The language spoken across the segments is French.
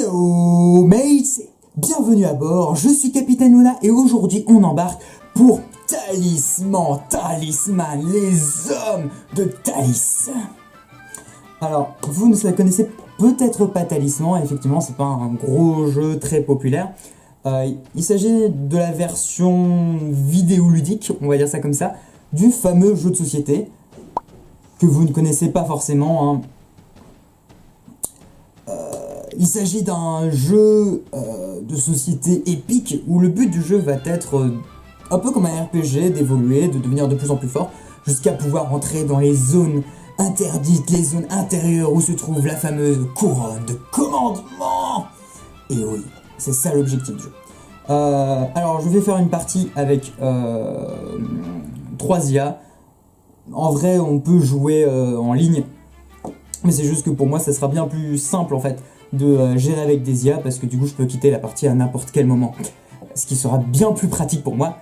Hello mates, bienvenue à bord, je suis Capitaine Luna et aujourd'hui on embarque pour Talisman, les hommes de Thalis. Alors, vous ne connaissez peut-être pas Talisman, effectivement c'est pas un gros jeu très populaire. Il s'agit de la version vidéoludique, on va dire ça comme ça, du fameux jeu de société que vous ne connaissez pas forcément, hein. Il s'agit d'un jeu de société épique où le but du jeu va être un peu comme un RPG, d'évoluer, de devenir de plus en plus fort, jusqu'à pouvoir entrer dans les zones interdites, les zones intérieures où se trouve la fameuse couronne de commandement. Et oui, c'est ça l'objectif du jeu. Alors je vais faire une partie avec 3 IA. En vrai on peut jouer en ligne, mais c'est juste que pour moi ça sera bien plus simple en fait de gérer avec des IA, parce que du coup je peux quitter la partie à n'importe quel moment, ce qui sera bien plus pratique pour moi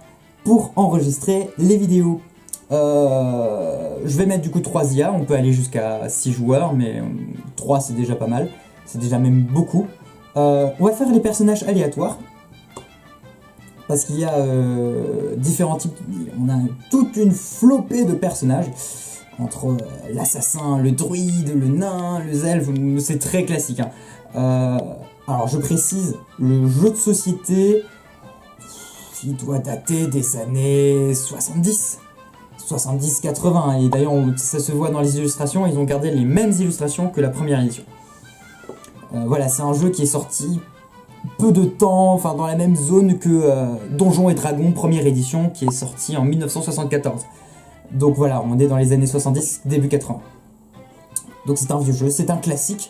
pour enregistrer les vidéos. Je vais mettre du coup 3 IA, on peut aller jusqu'à 6 joueurs, mais 3 c'est déjà pas mal, c'est déjà même beaucoup. On va faire les personnages aléatoires, parce qu'il y a différents types, on a toute une flopée de personnages, entre l'assassin, le druide, le nain, le elfe, c'est très classique, hein. Alors je précise, le jeu de société, il doit dater des années 70-80, et d'ailleurs ça se voit dans les illustrations, ils ont gardé les mêmes illustrations que la première édition. Voilà, c'est un jeu qui est sorti peu de temps, enfin dans la même zone que Donjons et Dragons première édition, qui est sorti en 1974. Donc voilà, on est dans les années 70, début 80. Donc c'est un vieux jeu, c'est un classique.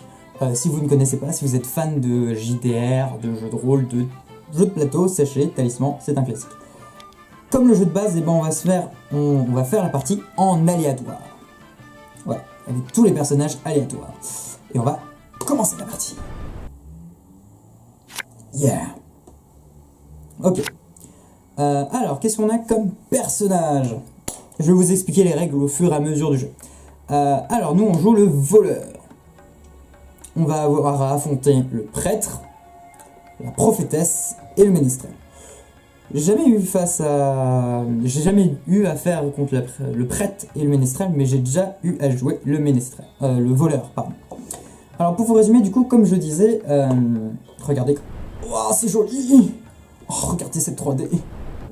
Si vous ne connaissez pas, si vous êtes fan de JDR, de jeux de rôle, de jeux de plateau, sachez, Talisman, c'est un classique. Comme le jeu de base, eh ben, on va faire la partie en aléatoire. Voilà, avec tous les personnages aléatoires. Et on va commencer la partie. Yeah. Ok. Alors, qu'est-ce qu'on a comme personnage ? Je vais vous expliquer les règles au fur et à mesure du jeu. Alors, nous, on joue le voleur. On va avoir à affronter le prêtre, la prophétesse et le ménestrel. J'ai jamais eu à faire contre le prêtre et le ménestrel, mais j'ai déjà eu à jouer le voleur, pardon. Alors, pour vous résumer, du coup, comme je disais, regardez. Waouh, c'est joli! Oh, regardez cette 3D.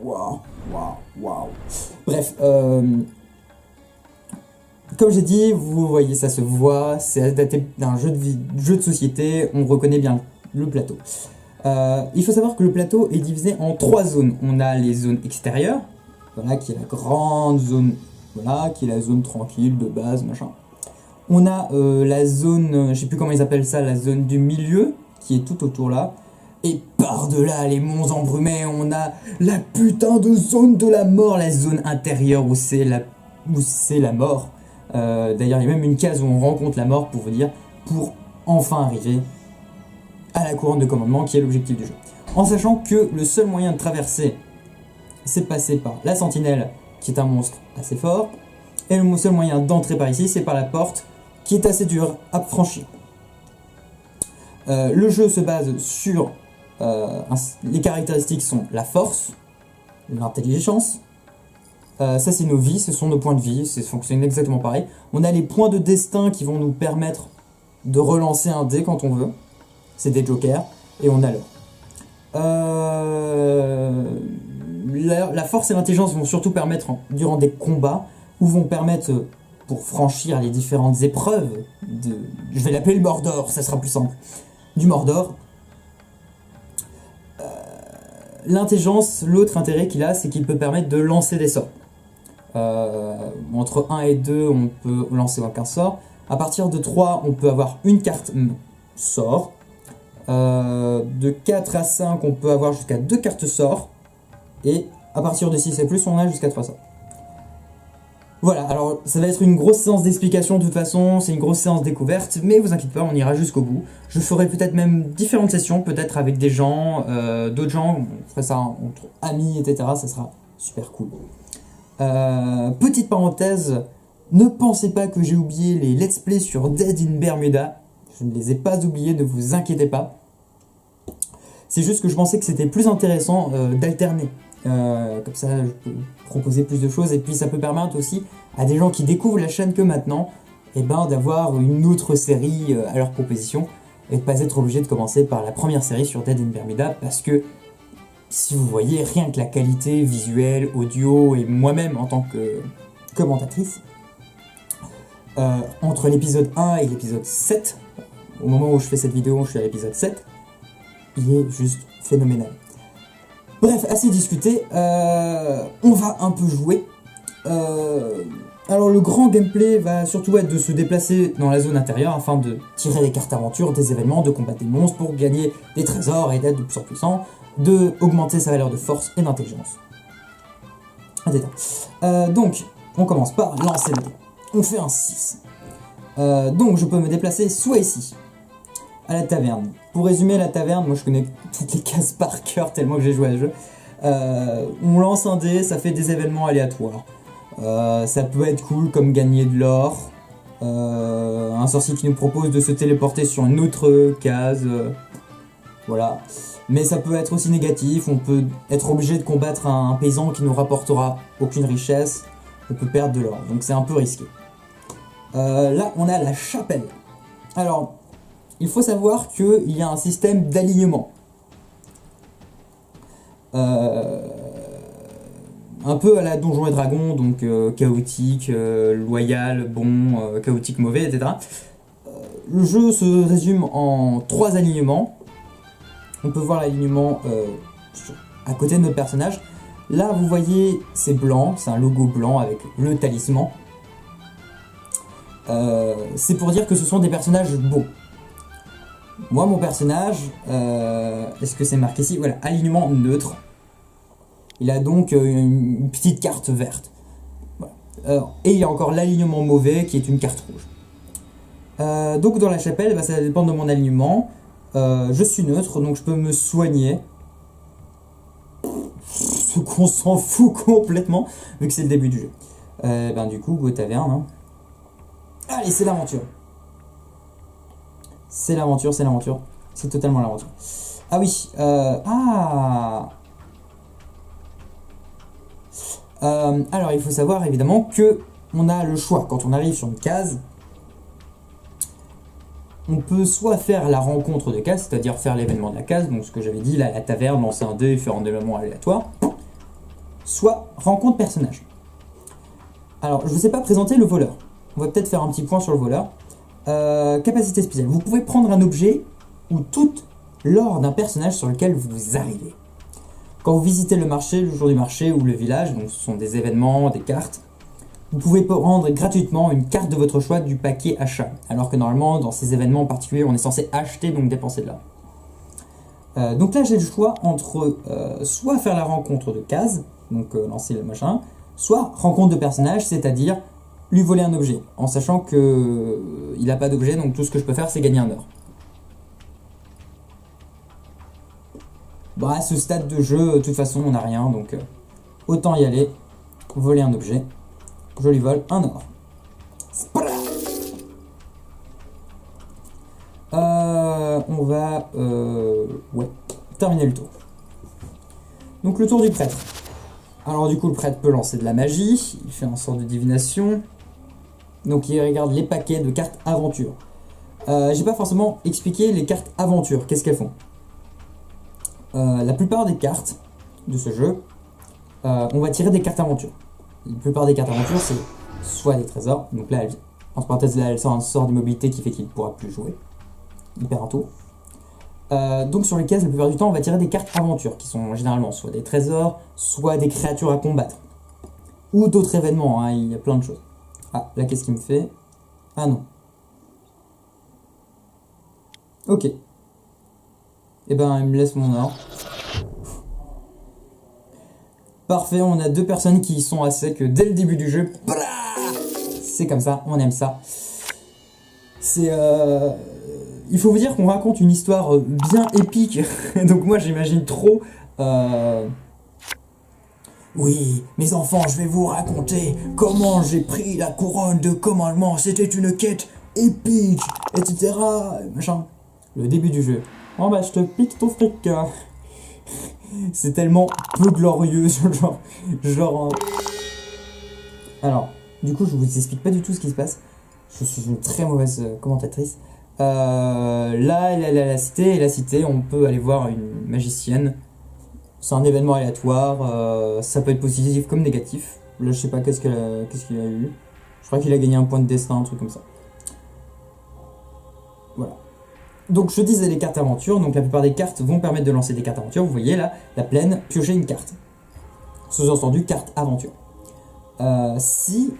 Waouh. Bref, comme j'ai dit, vous voyez, ça se voit, c'est adapté d'un jeu de société, on reconnaît bien le plateau. Il faut savoir que le plateau est divisé en 3 zones. On a les zones extérieures, voilà, qui est la grande zone, voilà, qui est la zone tranquille, de base, machin. On a la zone, je sais plus comment ils appellent ça, la zone du milieu, qui est tout autour là. Et par-delà les monts embrumés, on a la putain de zone de la mort, la zone intérieure où c'est la mort. D'ailleurs, il y a même une case où on rencontre la mort, pour vous dire, pour enfin arriver à la couronne de commandement, qui est l'objectif du jeu. En sachant que le seul moyen de traverser, c'est de passer par la sentinelle, qui est un monstre assez fort, et le seul moyen d'entrer par ici, c'est par la porte, qui est assez dure à franchir. Le jeu se base sur... les caractéristiques sont la force, l'intelligence, ça c'est nos vies, ce sont nos points de vie, ça fonctionne exactement pareil. On a les points de destin qui vont nous permettre de relancer un dé quand on veut, c'est des jokers, et on a l'heure. La force et l'intelligence vont surtout permettre, durant des combats, ou vont permettre, pour franchir les différentes épreuves, je vais l'appeler le Mordor, ça sera plus simple, du Mordor. L'intelligence, l'autre intérêt qu'il a, c'est qu'il peut permettre de lancer des sorts. Entre 1 et 2, on peut lancer aucun sort. À partir de 3, on peut avoir une carte sort. De 4 à 5, on peut avoir jusqu'à 2 cartes sort. Et à partir de 6 et plus, on a jusqu'à 3 sorts. Voilà, alors ça va être une grosse séance d'explication de toute façon, c'est une grosse séance découverte, mais vous inquiétez pas, on ira jusqu'au bout. Je ferai peut-être même différentes sessions, peut-être avec des gens, d'autres gens, on ferait ça entre amis, etc. Ça sera super cool. Petite parenthèse, ne pensez pas que j'ai oublié les let's play sur Dead in Bermuda. Je ne les ai pas oubliés, ne vous inquiétez pas. C'est juste que je pensais que c'était plus intéressant d'alterner. Comme ça, je peux proposer plus de choses. Et puis ça peut permettre aussi à des gens qui découvrent la chaîne que maintenant, eh ben, d'avoir une autre série à leur proposition. Et de pas être obligé de commencer par la première série sur Dead in Bermuda. Parce que, si vous voyez, rien que la qualité visuelle, audio et moi-même en tant que commentatrice, entre l'épisode 1 et l'épisode 7, au moment où je fais cette vidéo, je suis à l'épisode 7, il est juste phénoménal. Bref, assez discuté, on va un peu jouer. Alors le grand gameplay va surtout être de se déplacer dans la zone intérieure afin de tirer des cartes aventure, des événements, de combattre des monstres pour gagner des trésors et d'être de plus en plus puissant, de augmenter sa valeur de force et d'intelligence. Donc, on commence par lancer le dé. On fait un 6. Donc je peux me déplacer soit ici, à la taverne. Pour résumer la taverne, moi je connais toutes les cases par cœur tellement que j'ai joué à ce jeu. On lance un dé, ça fait des événements aléatoires. Ça peut être cool comme gagner de l'or. Un sorcier qui nous propose de se téléporter sur une autre case. Voilà. Mais ça peut être aussi négatif. On peut être obligé de combattre un paysan qui nous rapportera aucune richesse. On peut perdre de l'or. Donc c'est un peu risqué. Là, on a la chapelle. Alors, il faut savoir qu'il y a un système d'alignement. Un peu à la Donjons et Dragons, donc chaotique, loyal, bon, chaotique, mauvais, etc. Le jeu se résume en 3 alignements. On peut voir l'alignement à côté de notre personnage. Là, vous voyez, c'est blanc, c'est un logo blanc avec le talisman. C'est pour dire que ce sont des personnages beaux. Moi, mon personnage, est-ce que c'est marqué ici? Voilà, alignement neutre. Il a donc une petite carte verte. Voilà. Et il y a encore l'alignement mauvais qui est une carte rouge. Donc dans la chapelle, bah, ça dépend de mon alignement. Je suis neutre, donc je peux me soigner. Ce qu'on s'en fout complètement, vu que c'est le début du jeu. Ben du coup, go taverne. Hein. Allez, c'est l'aventure. C'est l'aventure, c'est l'aventure. C'est totalement l'aventure. Ah oui, alors il faut savoir évidemment que on a le choix. Quand on arrive sur une case, on peut soit faire la rencontre de case, c'est-à-dire faire l'événement de la case, donc ce que j'avais dit, là, la taverne, lancer un dé et faire un événement aléatoire, soit rencontre personnage. Alors, je ne vous ai pas présenté le voleur. On va peut-être faire un petit point sur le voleur. Capacité spéciale. Vous pouvez prendre un objet ou toute l'or d'un personnage sur lequel vous arrivez. Quand vous visitez le marché, le jour du marché ou le village, donc ce sont des événements, des cartes, vous pouvez prendre gratuitement une carte de votre choix du paquet achat. Alors que normalement, dans ces événements en particulier, on est censé acheter, donc dépenser de l'argent. Donc là, j'ai le choix entre soit faire la rencontre de case, donc lancer le machin, soit rencontre de personnage, c'est-à-dire lui voler un objet, en sachant que il n'a pas d'objet, donc tout ce que je peux faire, c'est gagner un or. Bon, à ce stade de jeu, de toute façon, on n'a rien, donc autant y aller, voler un objet. Je lui vole un or. On va terminer le tour. Donc le tour du prêtre. Alors du coup le prêtre peut lancer de la magie, il fait une sorte de divination. Donc il regarde les paquets de cartes aventure. J'ai pas forcément expliqué les cartes aventure, qu'est-ce qu'elles font. La plupart des cartes de ce jeu, on va tirer des cartes aventure. La plupart des cartes aventure, c'est soit des trésors, donc là, en parenthèse, là, elle sort un sort d'immobilité qui fait qu'il ne pourra plus jouer. Il perd un tour. Donc sur les cases, la plupart du temps, on va tirer des cartes aventure, qui sont généralement soit des trésors, soit des créatures à combattre. Ou d'autres événements, hein, il y a plein de choses. Ah, là, qu'est-ce qu'il me fait? Ah non. Ok. Eh ben, il me laisse mon or. Parfait, on a 2 personnes qui sont à sec dès le début du jeu. C'est comme ça, on aime ça. C'est il faut vous dire qu'on raconte une histoire bien épique. Donc moi j'imagine trop... Oui, mes enfants, je vais vous raconter comment j'ai pris la couronne de commandement. C'était une quête épique, etc. Machin. Le début du jeu. Oh bah je te pique ton fric. C'est tellement peu glorieux, genre. Alors, du coup, je vous explique pas du tout ce qui se passe. Je suis une très mauvaise commentatrice. Là, la cité, et la cité, on peut aller voir une magicienne. C'est un événement aléatoire. Ça peut être positif comme négatif. Là, je sais pas qu'est-ce qu'il a eu. Je crois qu'il a gagné un point de destin, un truc comme ça. Voilà. Donc je disais les cartes aventure, donc la plupart des cartes vont permettre de lancer des cartes aventure. Vous voyez là, la plaine, piocher une carte. Sous-entendu, carte aventure. Si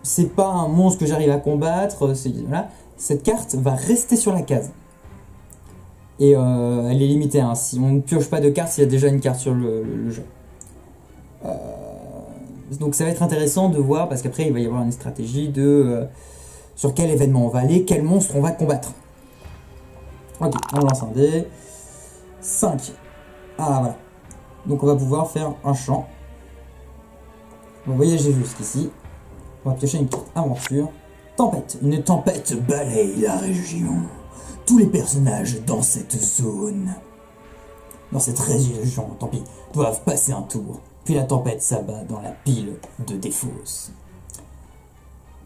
c'est pas un monstre que j'arrive à combattre, voilà, cette carte va rester sur la case. Et elle est limitée, hein. Si on ne pioche pas de carte, s'il y a déjà une carte sur le jeu. Donc ça va être intéressant de voir, parce qu'après il va y avoir une stratégie de sur quel événement on va aller, quel monstre on va combattre. Ok, on lance un dé. 5. Ah voilà. Donc on va pouvoir faire un champ. On va voyager jusqu'ici. On va piocher une carte aventure. Tempête. Une tempête balaye la région. Tous les personnages dans cette zone, dans cette région, tant pis, doivent passer un tour. Puis la tempête s'abat dans la pile de défausse.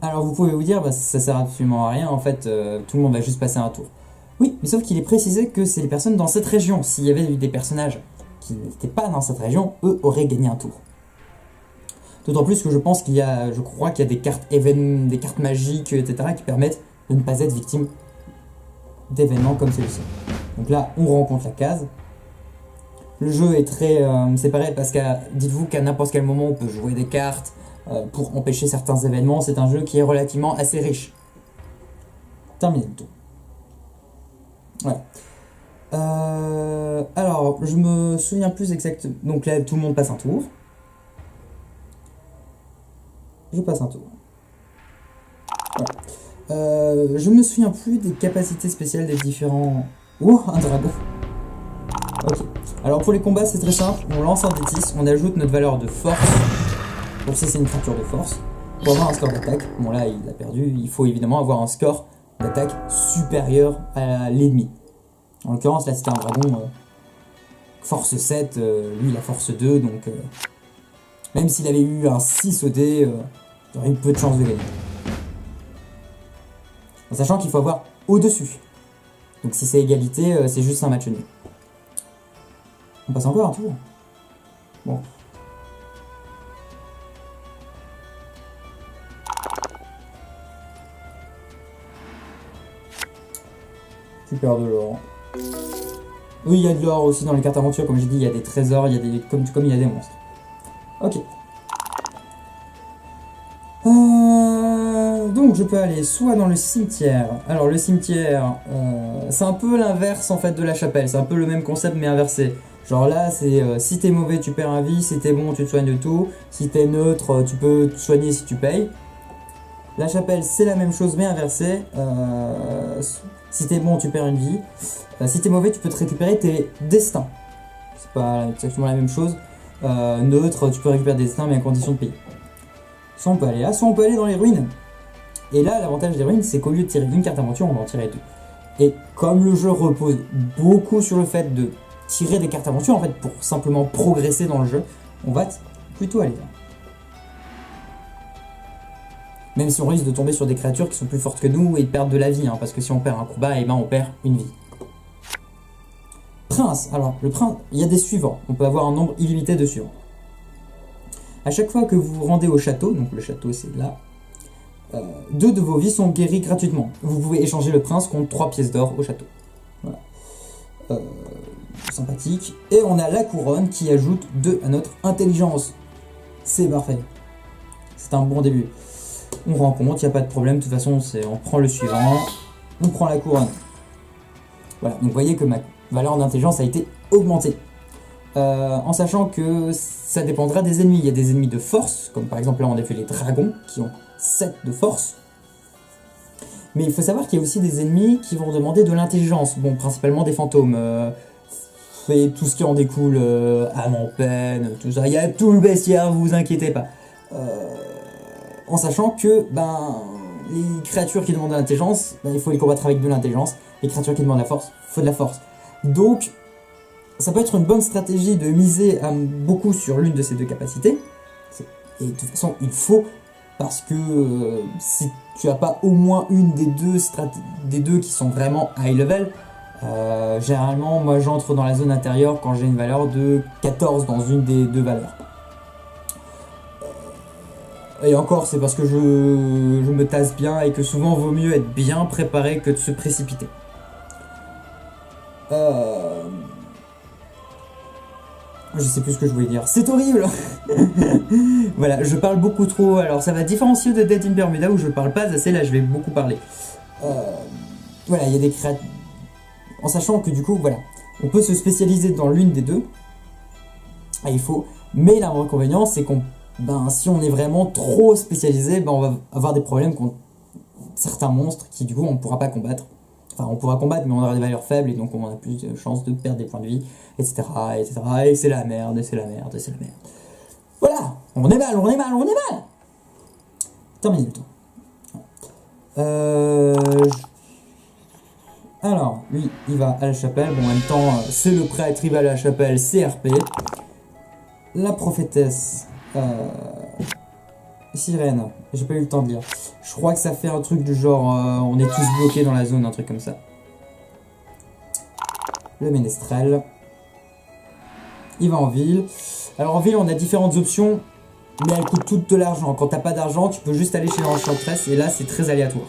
Alors vous pouvez vous dire, bah, ça sert absolument à rien, en fait, tout le monde va juste passer un tour. Oui, mais sauf qu'il est précisé que c'est les personnes dans cette région. S'il y avait eu des personnages qui n'étaient pas dans cette région, eux auraient gagné un tour. D'autant plus que je crois qu'il y a des cartes des cartes magiques, etc. qui permettent de ne pas être victime d'événements comme celui-ci. Donc là, on rencontre la case. Le jeu est très séparé parce que dites-vous qu'à n'importe quel moment, on peut jouer des cartes pour empêcher certains événements. C'est un jeu qui est relativement assez riche. Terminé le tour. Voilà. Alors, je me souviens plus exactement. Donc là, tout le monde passe un tour. Je passe un tour. Voilà. Je me souviens plus des capacités spéciales des différents... Oh, un dragon. Ok. Alors pour les combats, c'est très simple. On lance un D10, on ajoute notre valeur de force. Donc ça, c'est une créature de force. Pour avoir un score d'attaque, bon là, il a perdu. Il faut évidemment avoir un score d'attaque supérieur à l'ennemi. En l'occurrence, là, c'était un dragon force 7. Lui, il a force 2. Donc, même s'il avait eu un 6 au dé, il aurait eu peu de chances de gagner. En sachant qu'il faut avoir au-dessus. Donc si c'est égalité, c'est juste un match nul. On passe encore un tour. Bon. Super de l'or. Oui, il y a de l'or aussi dans les cartes aventures. Comme j'ai dit, il y a des trésors, il y a des comme il y a des monstres. Ok. Donc je peux aller soit dans le cimetière. Alors le cimetière, c'est un peu l'inverse en fait de la chapelle. C'est un peu le même concept mais inversé. Genre là, c'est si t'es mauvais, tu perds un vie. Si t'es bon, tu te soignes de tout. Si t'es neutre, tu peux te soigner si tu payes. La chapelle, c'est la même chose mais inversé. Si t'es bon, tu perds une vie. Si t'es mauvais, tu peux te récupérer tes destins. C'est pas exactement la même chose. Neutre, tu peux récupérer des destins mais à condition de payer. Soit on peut aller là, soit on peut aller dans les ruines. Et là, l'avantage des ruines, c'est qu'au lieu de tirer une carte aventure, on va en tirer deux. Et comme le jeu repose beaucoup sur le fait de tirer des cartes aventure, en fait, pour simplement progresser dans le jeu, on va plutôt aller là. Même si on risque de tomber sur des créatures qui sont plus fortes que nous et de perdre de la vie, hein, parce que si on perd un combat, eh ben on perd une vie. Prince, alors le prince, il y a des suivants, on peut avoir un nombre illimité de suivants. À chaque fois que vous vous rendez au château, donc le château c'est là, 2 de vos vies sont guéries gratuitement. Vous pouvez échanger le prince contre 3 pièces d'or au château. Voilà. Sympathique. Et on a la couronne qui ajoute 2 à notre intelligence. C'est parfait. C'est un bon début. On rencontre, il n'y a pas de problème. De toute façon, on prend le suivant. On prend la couronne. Voilà, donc vous voyez que ma valeur d'intelligence a été augmentée. En sachant que ça dépendra des ennemis. Il y a des ennemis de force, comme par exemple là on a fait les dragons qui ont 7 de force. Mais il faut savoir qu'il y a aussi des ennemis qui vont demander de l'intelligence. Bon, principalement des fantômes. Et tout ce qui en découle, âme en peine, tout ça. Il y a tout le bestiaire, vous inquiétez pas. En sachant que les créatures qui demandent de l'intelligence, il faut les combattre avec de l'intelligence. Les créatures qui demandent la force, il faut de la force. Donc, ça peut être une bonne stratégie de miser beaucoup sur l'une de ces deux capacités. Et de toute façon, il faut, parce que si tu n'as pas au moins une des deux qui sont vraiment high level, généralement, moi j'entre dans la zone intérieure quand j'ai une valeur de 14 dans une des deux valeurs. Et encore, c'est parce que je me tasse bien et que souvent, vaut mieux être bien préparé que de se précipiter. Je sais plus ce que je voulais dire. C'est horrible. Voilà, je parle beaucoup trop. Alors ça va différencier de Dead in Bermuda où je parle pas assez. Là, je vais beaucoup parler. Voilà, il y a des créatures. En sachant que du coup, voilà, on peut se spécialiser dans l'une des deux. Et il faut. Mais l'inconvénient, c'est qu'on, si on est vraiment trop spécialisé, on va avoir des problèmes contre certains monstres qui du coup on ne pourra pas combattre. Enfin, on pourra combattre, mais on aura des valeurs faibles et donc on a plus de chances de perdre des points de vie, etc. etc. Et c'est la merde, et c'est la merde, et c'est la merde. Voilà, on est mal. Terminé le tour. Alors, lui, il va à la chapelle. Bon, en même temps, c'est le prêtre, il va à la chapelle, c'est RP. La prophétesse, Sirène, j'ai pas eu le temps de lire. Je crois que ça fait un truc du genre, on est tous bloqués dans la zone, un truc comme ça. Le ménestrel, il va en ville. Alors en ville, on a différentes options, mais elles coûtent toutes de l'argent. Quand t'as pas d'argent, tu peux juste aller chez l'enchantresse, et là, c'est très aléatoire.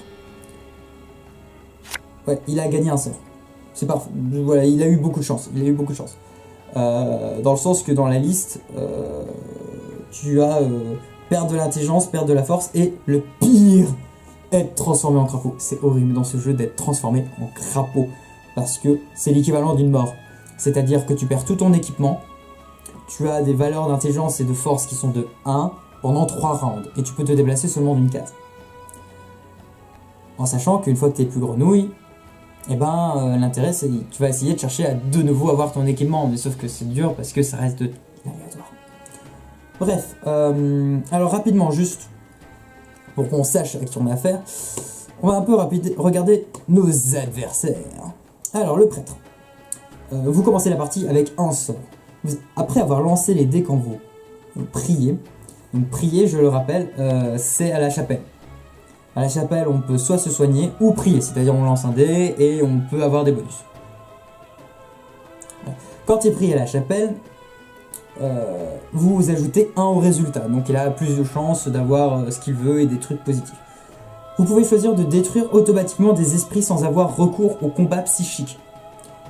Ouais, il a gagné un sort. C'est parfait. Voilà, il a eu beaucoup de chance. Dans le sens que dans la liste, tu as perdre de l'intelligence, perdre de la force, et le pire, être transformé en crapaud. C'est horrible dans ce jeu d'être transformé en crapaud, parce que c'est l'équivalent d'une mort. C'est-à-dire que tu perds tout ton équipement, tu as des valeurs d'intelligence et de force qui sont de 1 pendant 3 rounds, et tu peux te déplacer seulement d'une case. En sachant qu'une fois que tu n'es plus grenouille, l'intérêt c'est que tu vas essayer de chercher à de nouveau avoir ton équipement, mais sauf que c'est dur parce que ça reste aléatoire. Bref, alors rapidement, juste pour qu'on sache à qui on a affaire, on va un peu regarder nos adversaires. Alors, le prêtre. Vous commencez la partie avec un sort. Après avoir lancé les dés quand vous priez, donc prier, je le rappelle, c'est à la chapelle. À la chapelle, on peut soit se soigner ou prier, c'est-à-dire on lance un dé et on peut avoir des bonus. Quand il prie à la chapelle, vous ajoutez 1 au résultat, donc il a plus de chances d'avoir ce qu'il veut et des trucs positifs. Vous pouvez choisir de détruire automatiquement des esprits sans avoir recours au combat psychique.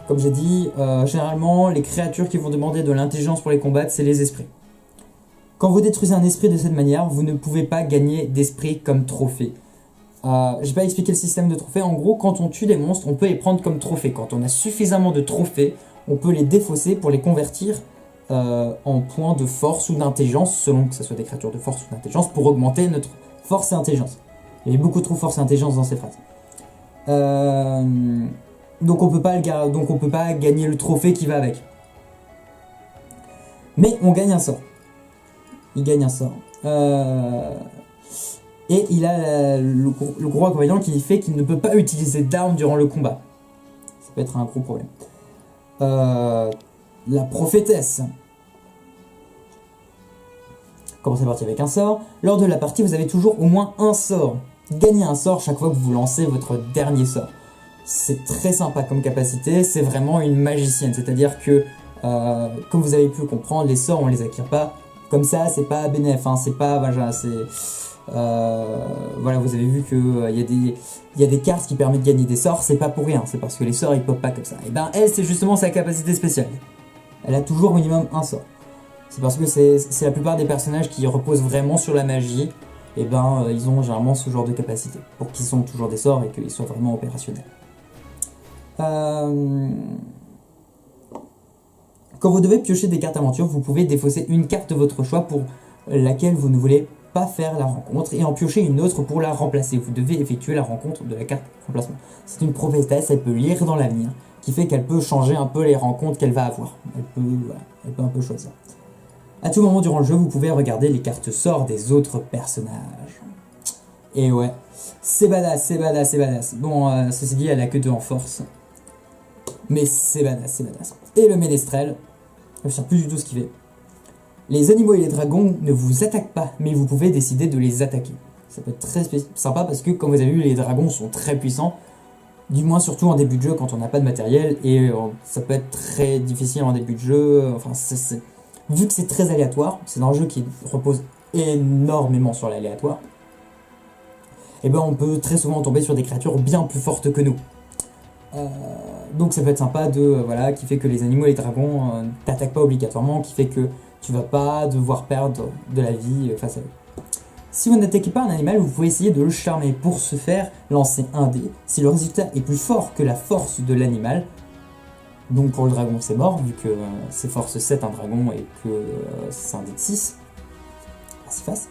Comme j'ai dit, généralement, les créatures qui vont demander de l'intelligence pour les combattre, c'est les esprits. Quand vous détruisez un esprit de cette manière, vous ne pouvez pas gagner d'esprit comme trophée. J'ai pas expliqué le système de trophée. En gros, quand on tue des monstres, on peut les prendre comme trophée. Quand on a suffisamment de trophées, on peut les défausser pour les convertir en points de force ou d'intelligence, selon que ce soit des créatures de force ou d'intelligence, pour augmenter notre force et intelligence. Il y a beaucoup trop force et intelligence dans ces phrases. Donc on peut pas gagner le trophée qui va avec. Mais on gagne un sort. Il gagne un sort. Et il a le gros inconvénient qui fait qu'il ne peut pas utiliser d'armes durant le combat. Ça peut être un gros problème. La prophétesse. Commencez la partie avec un sort. Lors de la partie, vous avez toujours au moins un sort. Gagnez un sort chaque fois que vous lancez votre dernier sort. C'est très sympa comme capacité, c'est vraiment une magicienne. C'est-à-dire que, comme vous avez pu le comprendre, les sorts on les acquiert pas. Comme ça, c'est pas bénéf, hein, c'est pas... voilà, vous avez vu que il y a des cartes qui permettent de gagner des sorts, c'est pas pour rien, c'est parce que les sorts ils popent pas comme ça. Et elle, c'est justement sa capacité spéciale. Elle a toujours au minimum un sort. C'est parce que c'est la plupart des personnages qui reposent vraiment sur la magie, ils ont généralement ce genre de capacité, pour qu'ils ont toujours des sorts et qu'ils soient vraiment opérationnels. Quand vous devez piocher des cartes aventure, vous pouvez défausser une carte de votre choix pour laquelle vous ne voulez pas faire la rencontre et en piocher une autre pour la remplacer. Vous devez effectuer la rencontre de la carte remplacement. C'est une prophétesse, elle peut lire dans l'avenir, qui fait qu'elle peut changer un peu les rencontres qu'elle va avoir. Elle peut un peu choisir. À tout moment durant le jeu, vous pouvez regarder les cartes sorts des autres personnages. Et ouais, c'est badass. Bon, ceci dit, elle a que 2 en force. Mais c'est badass, c'est badass. Et le ménestrel, je ne sais plus du tout ce qu'il fait. Les animaux et les dragons ne vous attaquent pas, mais vous pouvez décider de les attaquer. Ça peut être très sympa parce que, comme vous avez vu, les dragons sont très puissants. Du moins, surtout en début de jeu, quand on n'a pas de matériel. Et ça peut être très difficile en début de jeu. Enfin, vu que c'est très aléatoire, c'est un jeu qui repose énormément sur l'aléatoire. Et ben, on peut très souvent tomber sur des créatures bien plus fortes que nous. Donc ça peut être sympa voilà, qui fait que les animaux et les dragons t'attaquent pas obligatoirement, qui fait que tu vas pas devoir perdre de la vie face à eux. Si vous n'attaquez pas un animal, vous pouvez essayer de le charmer. Pour ce faire, lancez un dé. Si le résultat est plus fort que la force de l'animal, donc pour le dragon c'est mort, vu que c'est force 7 un dragon et que c'est un dé de 6, à 6 faces.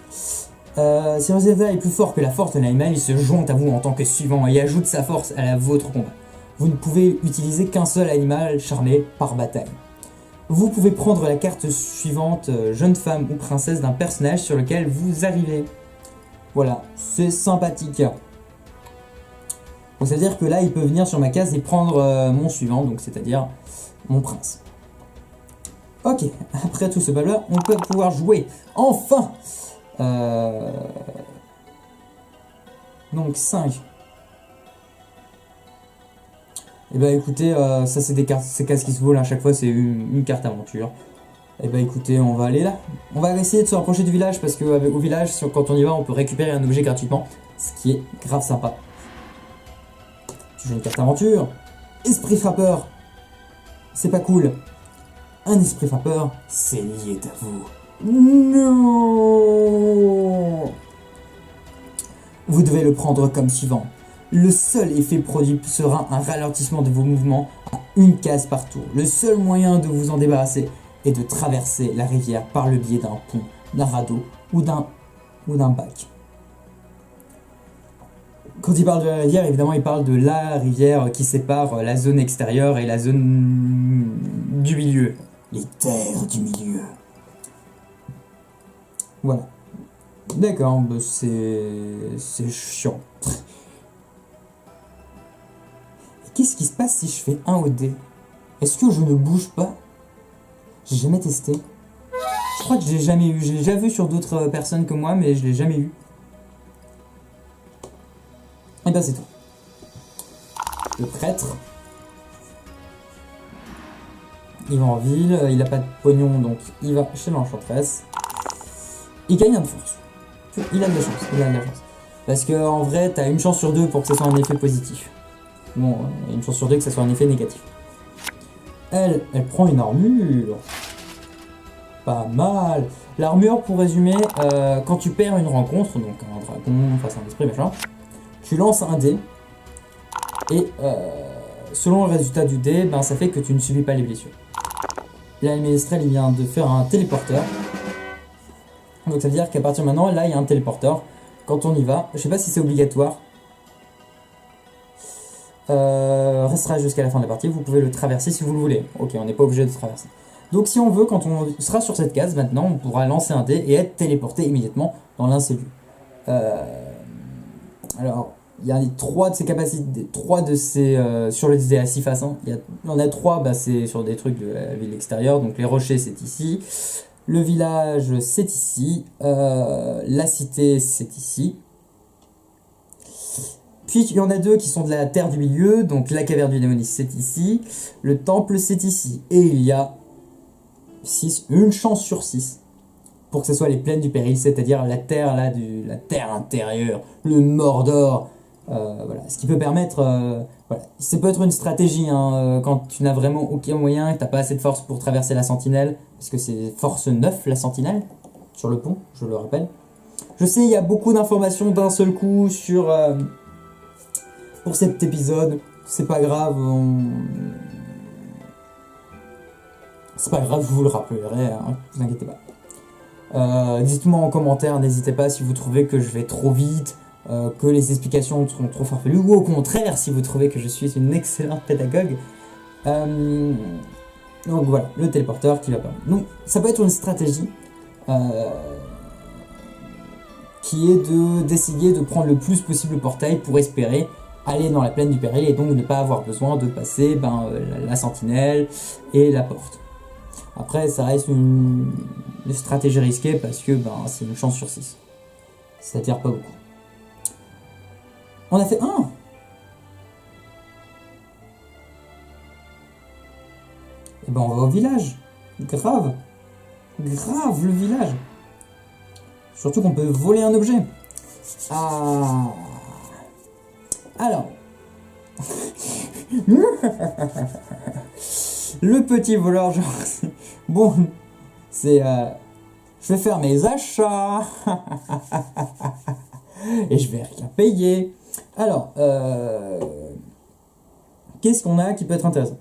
Si le résultat est plus fort que la force de l'animal, il se joint à vous en tant que suivant et ajoute sa force à votre combat. Vous ne pouvez utiliser qu'un seul animal charmé par bataille. Vous pouvez prendre la carte suivante, jeune femme ou princesse d'un personnage sur lequel vous arrivez. Voilà, c'est sympathique. Donc ça veut dire que là, il peut venir sur ma case et prendre mon suivant, donc c'est-à-dire mon prince. Ok, après tout ce blabla, on peut pouvoir jouer. Enfin Donc 5. Et bah écoutez, ça c'est des cartes, ces cases qui se volent à chaque fois, c'est une carte aventure. Et bah écoutez, on va aller là. On va essayer de se rapprocher du village parce que au village, quand on y va, on peut récupérer un objet gratuitement, ce qui est grave sympa. Tu joues une carte aventure. Esprit frappeur. C'est pas cool. Un esprit frappeur, c'est lié à vous. Non. Vous devez le prendre comme suivant. Le seul effet produit sera un ralentissement de vos mouvements à une case par tour. Le seul moyen de vous en débarrasser est de traverser la rivière par le biais d'un pont, d'un radeau ou d'un bac. Quand il parle de la rivière, évidemment, il parle de la rivière qui sépare la zone extérieure et la zone du milieu. Les terres du milieu. Voilà. D'accord, bah c'est chiant. Qu'est-ce qui se passe si je fais 1 au dé? Est-ce que je ne bouge pas? J'ai jamais testé. Je crois que je l'ai jamais eu. J'ai déjà vu sur d'autres personnes que moi, mais je l'ai jamais eu. Et ben c'est tout. Le prêtre. Il va en ville, il a pas de pognon, donc il va chez l'enchanteresse. Il gagne un de force. Il a de la chance, Parce que en vrai, t'as une chance sur 2 pour que ce soit un effet positif. Bon, il y a une chance sur 2 que ce soit un effet négatif. Elle prend une armure. Pas mal. L'armure, pour résumer, quand tu perds une rencontre, donc un dragon face à un esprit, machin, tu lances un dé. Et selon le résultat du dé, ben, ça fait que tu ne subis pas les blessures. Là, le ménestrel, il vient de faire un téléporteur. Donc ça veut dire qu'à partir de maintenant, là, il y a un téléporteur. Quand on y va, je sais pas si c'est obligatoire. Restera jusqu'à la fin de la partie, vous pouvez le traverser si vous le voulez. Ok, on n'est pas obligé de traverser. Donc si on veut, quand on sera sur cette case, maintenant, on pourra lancer un dé et être téléporté immédiatement dans l'un de ces lieux. Alors, il y a 3 de ces capacités, 3 de ces... sur le dé à 6 faces, hein. Il y en a 3, bah, c'est sur des trucs de la ville extérieure, donc les rochers c'est ici, le village c'est ici, la cité c'est ici. Puis il y en a 2 qui sont de la terre du milieu, donc la caverne du démonis c'est ici, le temple c'est ici, et il y a 6, une chance sur 6 pour que ce soit les plaines du péril, c'est-à-dire la terre là, la terre intérieure, le Mordor, voilà, ce qui peut permettre, voilà, ça peut être une stratégie hein, quand tu n'as vraiment aucun moyen et que tu n'as pas assez de force pour traverser la sentinelle, parce que c'est force 9 la sentinelle, sur le pont, je le rappelle. Je sais, il y a beaucoup d'informations d'un seul coup sur... pour cet épisode, c'est pas grave, c'est pas grave, je vous le rappellerai, hein, vous inquiétez pas. Dites-moi en commentaire, n'hésitez pas si vous trouvez que je vais trop vite, que les explications sont trop farfelues, ou au contraire, si vous trouvez que je suis une excellente pédagogue. Donc voilà, le téléporteur qui va pas. Donc ça peut être une stratégie qui est d'essayer de prendre le plus possible le portail pour espérer aller dans la plaine du péril et donc ne pas avoir besoin de passer la sentinelle et la porte. Après, ça reste une stratégie risquée parce que c'est une chance sur 6. C'est-à-dire pas beaucoup. On a fait 1. Et on va au village. Grave. Grave le village. Surtout qu'on peut voler un objet. Ah. Alors. Le petit voleur, genre. Bon. C'est. Je vais faire mes achats. Et je vais rien payer. Alors. Qu'est-ce qu'on a qui peut être intéressant?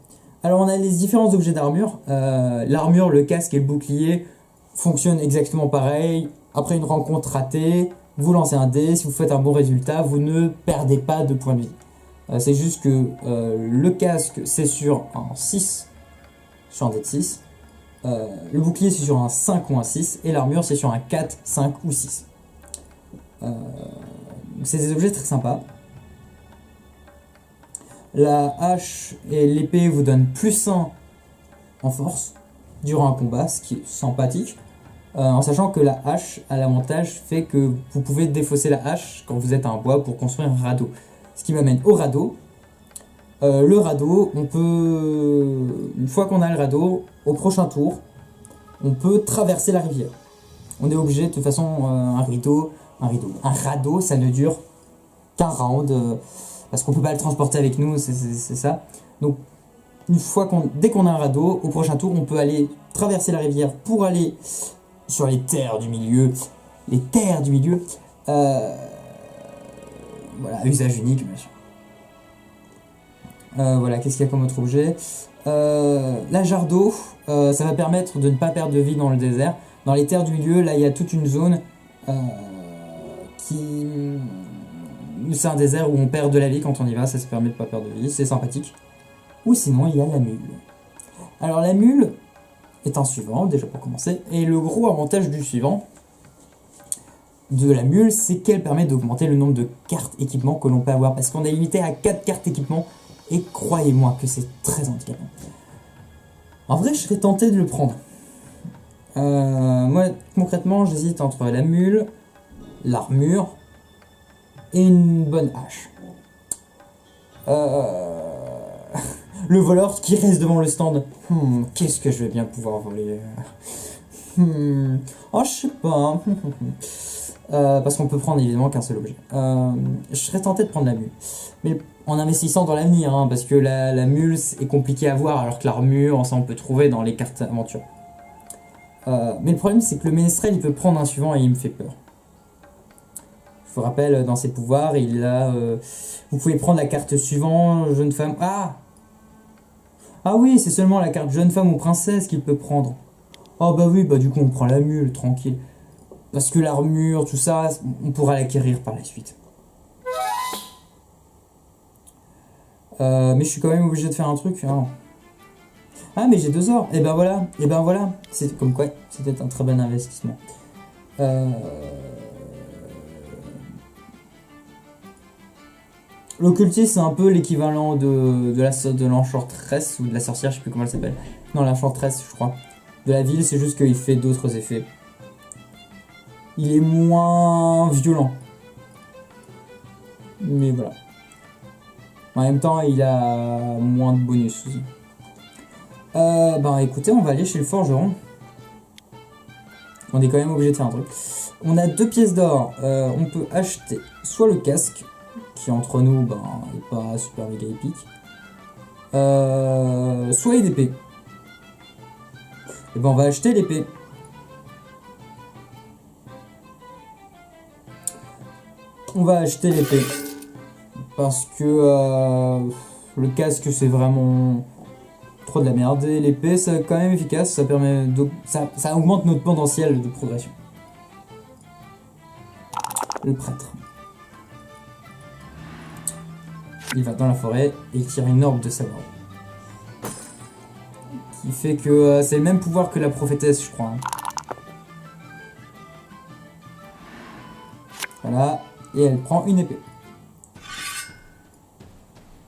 Alors on a les différents objets d'armure. L'armure, le casque et le bouclier fonctionnent exactement pareil. Après une rencontre ratée, vous lancez un dé. Si vous faites un bon résultat, vous ne perdez pas de points de vie. C'est juste que le casque c'est sur un 6, sur un dé de 6. Le bouclier c'est sur un 5 ou un 6. Et l'armure c'est sur un 4, 5 ou 6. C'est des objets très sympas. La hache et l'épée vous donnent plus 1 en force durant un combat, ce qui est sympathique. En sachant que la hache a l'avantage fait que vous pouvez défausser la hache quand vous êtes à un bois pour construire un radeau. Ce qui m'amène au radeau. Le radeau, on peut, une fois qu'on a le radeau, au prochain tour, on peut traverser la rivière. On est obligé, de toute façon, un radeau, ça ne dure qu'un round. Parce qu'on peut pas le transporter avec nous, c'est ça. Donc, dès qu'on a un radeau, au prochain tour, on peut aller traverser la rivière pour aller sur les terres du milieu. Les terres du milieu. Voilà, usage unique, machin. Voilà, qu'est-ce qu'il y a comme autre objet? La jarre d'eau, ça va permettre de ne pas perdre de vie dans le désert. Dans les terres du milieu, là, il y a toute une zone qui... C'est un désert où on perd de la vie quand on y va, ça se permet de pas perdre de vie, c'est sympathique. Ou sinon, il y a la mule. Alors la mule est un suivant, déjà pour commencer, et le gros avantage du suivant, de la mule, c'est qu'elle permet d'augmenter le nombre de cartes équipement que l'on peut avoir, parce qu'on est limité à 4 cartes équipement, et croyez-moi que c'est très handicapant. En vrai, je serais tenté de le prendre. Moi, concrètement, j'hésite entre la mule, l'armure, et une bonne hache. Le voleur qui reste devant le stand. Qu'est-ce que je vais bien pouvoir voler? Oh, je sais pas. Parce qu'on peut prendre évidemment qu'un seul objet. Je serais tenté de prendre la mule. Mais en investissant dans l'avenir, hein, parce que la mule est compliquée à voir, alors que l'armure, ça on peut trouver dans les cartes aventure. Mais le problème, c'est que le ménestrel, il peut prendre un suivant et il me fait peur. Je vous rappelle, dans ses pouvoirs, il a... vous pouvez prendre la carte suivante, jeune femme... Ah oui, c'est seulement la carte jeune femme ou princesse qu'il peut prendre. Oh bah oui, du coup on prend la mule, tranquille. Parce que l'armure, tout ça, on pourra l'acquérir par la suite. Mais je suis quand même obligé de faire un truc. Hein. Ah mais j'ai 2 ors. Et ben voilà. C'est comme quoi, c'était un très bon investissement. L'occultiste, c'est un peu l'équivalent de l'enchantresse ou de la sorcière, je sais plus comment elle s'appelle. Non, l'enchantresse, je crois. De la ville, c'est juste qu'il fait d'autres effets. Il est moins violent. Mais voilà. En même temps, il a moins de bonus aussi. Écoutez, on va aller chez le forgeron. On est quand même obligé de faire un truc. On a 2 pièces d'or. On peut acheter soit le casque, qui entre nous n'est pas super méga épique, soit une épée. Et on va acheter l'épée. On va acheter l'épée parce que le casque c'est vraiment trop de la merde et l'épée c'est quand même efficace, ça permet ça augmente notre potentiel de progression. Le prêtre. Il va dans la forêt et il tire une orbe de savoir. Qui fait que c'est le même pouvoir que la prophétesse, je crois. Hein. Voilà. Et elle prend une épée.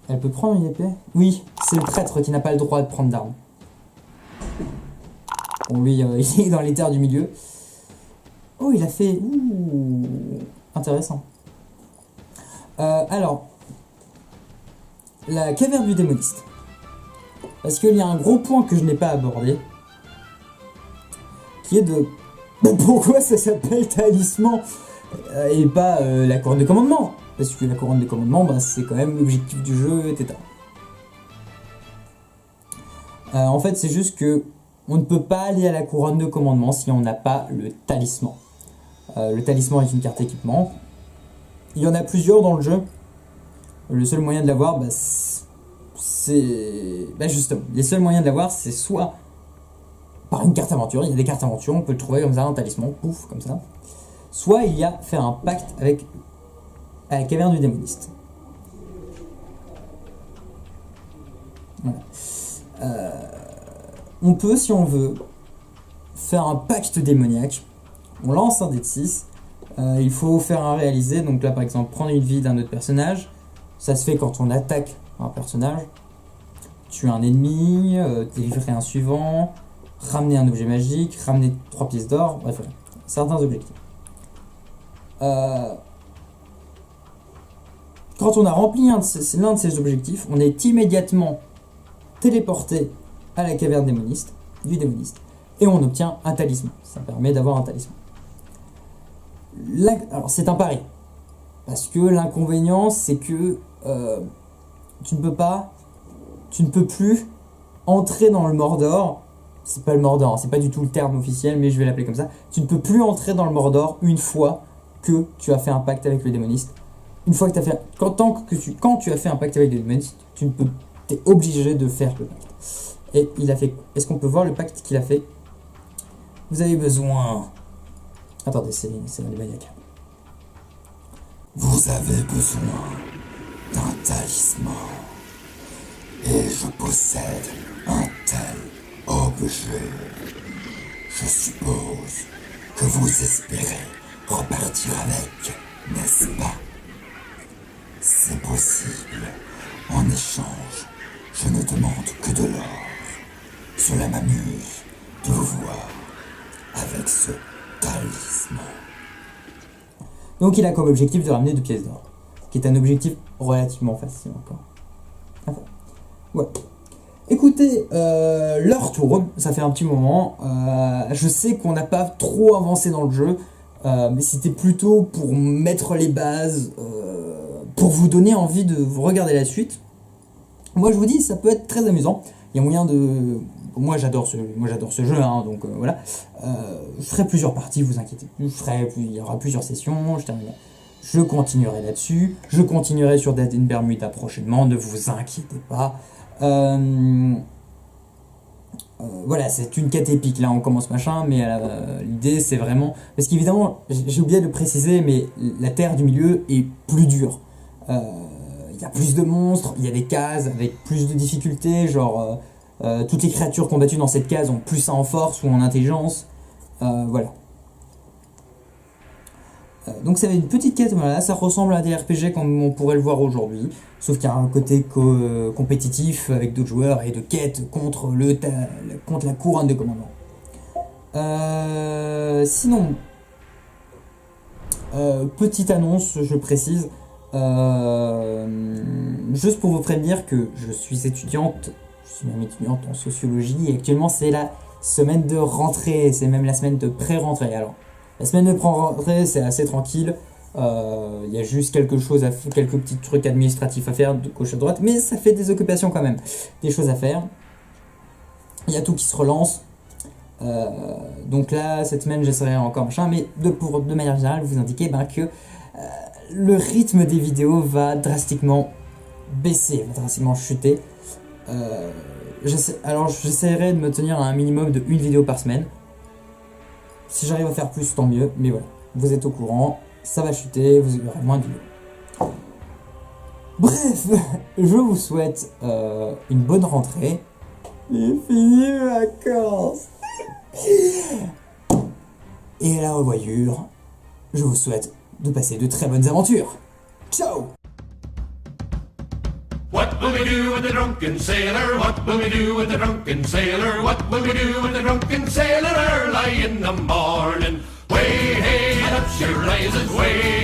Elle peut prendre une épée? Oui, c'est le prêtre qui n'a pas le droit de prendre d'armes. Bon, lui, il est dans les terres du milieu. Oh, il a fait... Ouh, intéressant. Alors, la caverne du démoniste. Parce qu'il y a un gros point que je n'ai pas abordé, qui est de... Pourquoi ça s'appelle talisman et pas la couronne de commandement? Parce que la couronne de commandement, bah, c'est quand même l'objectif du jeu, etc. En fait, c'est juste que on ne peut pas aller à la couronne de commandement si on n'a pas le talisman. Le talisman est une carte équipement. Il y en a plusieurs dans le jeu. Le seul moyen de l'avoir, bah, c'est... Bah justement, les seuls moyens de l'avoir, c'est soit par une carte aventure. Il y a des cartes aventure, on peut le trouver comme ça, un talisman, pouf, comme ça. Soit il y a faire un pacte avec à la caverne du démoniste. Voilà. On peut, si on veut, faire un pacte démoniaque. On lance un dé de 6. Il faut faire un réalisé. Donc là, par exemple, prendre une vie d'un autre personnage. Ça se fait quand on attaque un personnage. Tuer un ennemi, délivrer un suivant, ramener un objet magique, ramener 3 pièces d'or. Bref, voilà. Certains objectifs. Quand on a rempli l'un de ces objectifs, on est immédiatement téléporté à la caverne du démoniste, et on obtient un talisman. Ça permet d'avoir un talisman. Alors c'est un pari, parce que l'inconvénient c'est que tu ne peux plus entrer dans le Mordor. C'est pas le Mordor, c'est pas du tout le terme officiel, mais je vais l'appeler comme ça. Tu ne peux plus entrer dans le Mordor une fois que tu as fait un pacte avec le démoniste. Une fois que tu as fait... Quand tu as fait un pacte avec le démoniste, tu es obligé de faire le pacte. Et il a fait... Est-ce qu'on peut voir le pacte qu'il a fait? Vous avez besoin... Attendez, c'est un démoniaque. Vous avez besoin d'un talisman. Et je possède un tel objet. Je suppose que vous espérez repartir avec, n'est-ce pas? C'est possible. En échange, je ne demande que de l'or. Cela m'amuse de vous voir avec ce talisman. Donc il a comme objectif de ramener 2 pièces d'or, qui est un objectif relativement facile encore. Enfin, voilà. Écoutez, leur tour, ça fait un petit moment. Je sais qu'on n'a pas trop avancé dans le jeu, mais c'était plutôt pour mettre les bases, pour vous donner envie de regarder la suite. Moi je vous dis, ça peut être très amusant. Il y a moyen de... Moi j'adore ce jeu, hein, donc voilà. Je ferai plusieurs parties, vous inquiétez plus. Il y aura plusieurs sessions, je continuerai là-dessus. Je continuerai sur Dead in Bermuda prochainement, ne vous inquiétez pas. Voilà, c'est une quête épique, là on commence machin, mais l'idée c'est vraiment... Parce qu'évidemment, j'ai oublié de le préciser, mais la terre du milieu est plus dure. Il y a plus de monstres, il y a des cases avec plus de difficultés, genre toutes les créatures combattues dans cette case ont plus 1 en force ou en intelligence, voilà. Donc ça va être une petite quête, voilà, ça ressemble à des RPG comme on pourrait le voir aujourd'hui, sauf qu'il y a un côté compétitif avec d'autres joueurs et de quête contre la couronne de commandement. Sinon, petite annonce, je précise, juste pour vous prévenir que je suis même étudiante en sociologie, et actuellement c'est la semaine de rentrée, c'est même la semaine de pré-rentrée. Alors, la semaine de pré-rentrée c'est assez tranquille, il y a juste quelques petits trucs administratifs à faire de gauche à droite, mais ça fait des occupations quand même, des choses à faire. Il y a tout qui se relance, donc là cette semaine j'essaierai encore machin, mais de manière générale vous indiquer que le rythme des vidéos va drastiquement baisser, va drastiquement chuter. Alors j'essaierai de me tenir à un minimum de 1 vidéo par semaine. Si j'arrive à faire plus, tant mieux, mais voilà, vous êtes au courant, ça va chuter, vous aurez moins de vidéos. Bref, je vous souhaite une bonne rentrée. J'ai fini mes vacances. Et à la revoyure, je vous souhaite de passer de très bonnes aventures. Ciao! What? What will we do with the drunken sailor? What will we do with the drunken sailor? What will we do with the drunken sailor early in the morning? Way, hey, and up she rises, way,